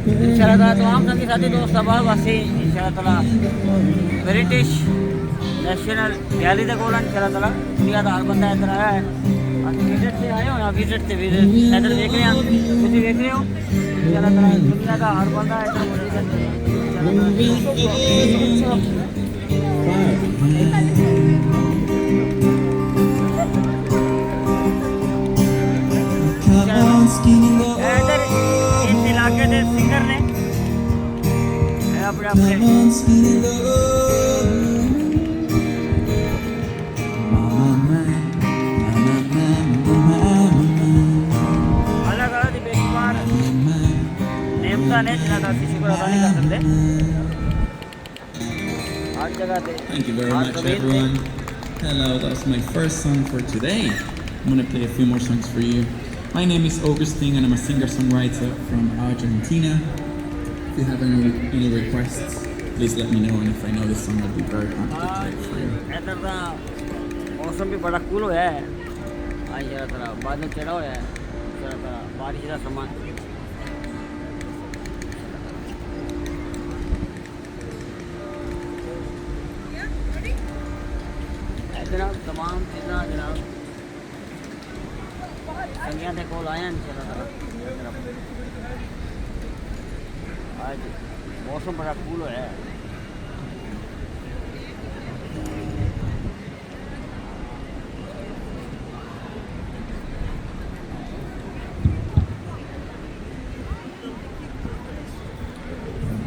इंशाल्लाह ताला तमाम संगी साथी दोस्त अहबाब वासी इंशाल्लाह ताला ब्रिटिश नेशनल गैलरी दे कोल इंशाल्लाह ताला दुनिया दा हर बंदा इधर आया है। ਅਸੀਂ ਵਿਜ਼ਿਟ ਤੇ ਆਏ ਹੋਏ ਆ ਵਿਜ਼ਿਟ ਤੇ ਇਧਰ ਦੇਖ ਰਹੇ ਆ ਤੁਸੀਂ ਵੇਖ ਰਹੇ ਹੋ ਇੰशाल्लाह ताला दुनिया ਦਾ हर बंदा इधर मौजूद है। इधर इस इलाके के सिंगर ने अपने अपने अलग अलग बेशुमार नेमता ने जिन्होंने असं शुक्र अदा नहीं कर सकते हर जगह पे। Thank you very much, everyone. Hello, that's my first song for today. I'm going to play a few more songs for you. My name is Augustine and I'm a singer-songwriter from Argentina. If you have any requests, please let me know, and if I know this song, I'll be very happy to play it for you. इधर का मौसम भी बड़ा cool होया है। आज जरा थोड़ा बादल चढ़ा होया है, जरा थोड़ा बारिश का समान। जनाब तमाम चीज़ा जनाब संगिया के कोल आए हैं इंशाल्लाह। आज मौसम बड़ा कूल होया है।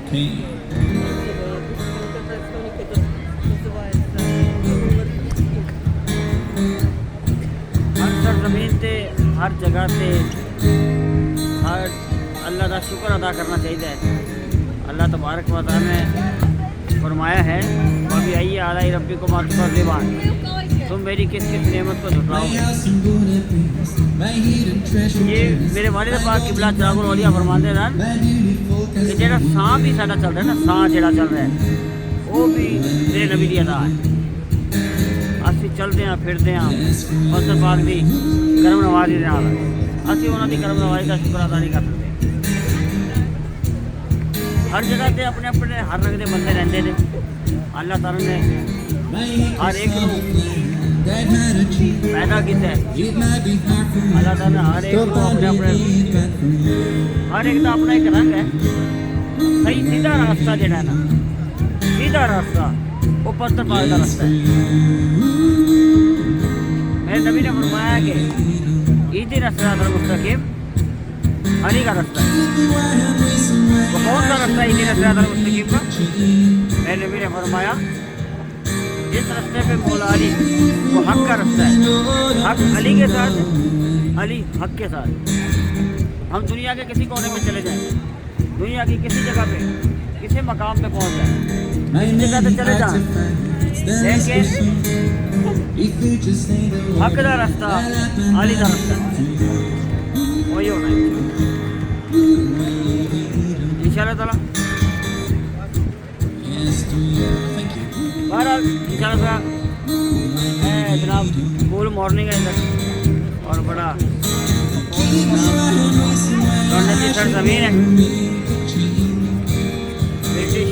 Okay. हर सरजमीन से हर जगह से हर अल्लाह का शुक्र अदा करना चाहिए। अल्लाह तबारक व तआला ने फरमाया है अभी आइए आला रब्बी को मातुका ज़िबान, तुम मेरी किस किस नेमत को झुटलाओ। ये मेरे वालिद पाक किबला चागुल वलिया फरमाते हैं कि जेड़ा साह भी साडा चल रहा है ना, साह जेड़ा चल रहा है वो भी मेरे नबी की अदा है। ਅਸੀਂ चलते हैं फिरते हैं फजल पाक की करम नवाजी के नाल, ਅਸੀਂ ਉਹਨਾਂ ਦੀ करम नवाजी का शुक्र अदा नहीं कर सकते। हर जगह से अपने अपने हर रंग के बंदे रहते हैं। अल्लाह ताला ने हर एक को पैदा किया है। अल्लाह ताला ने हर एक को अपने अपने हर एक का अपना एक रंग है। सही सीधा रास्ता जो है ना, सीधा रास्ता वो पत्थर पाक का रास्ता है। मेरे नबी ने फरमाया कि इहदिना सिरातल मुस्तकीम अली का रास्ता है। वो कौन सा रास्ता है इहदिना सिरातल मुस्तकीम का? मेरे नबी ने फरमाया जिस रास्ते पे मौला अली वो हक का रास्ता है, हक अली के साथ, अली हक के साथ। हम दुनिया के किसी कोने में चले जाएं, दुनिया की किसी जगह पे किसी मकाम पे पहुंच जाए, इस जगह से चले जाएं, लेकिन हक का रास्ता अली का रास्ता वही होना है इंशाल्लाह ताला। बहरहाल इंशाल्लाह जनाब कूल मॉर्निंग है इधर और बड़ा सरजमीन है ब्रिटिश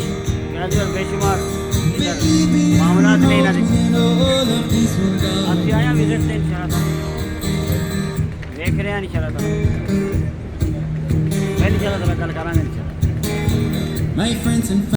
और बेशुमार इधर मामला नहीं ना अभी आया विजिट से इंशाल्लाह देख रहे हैं इंशाल्लाह ताला कल करा इंशाल्लाह।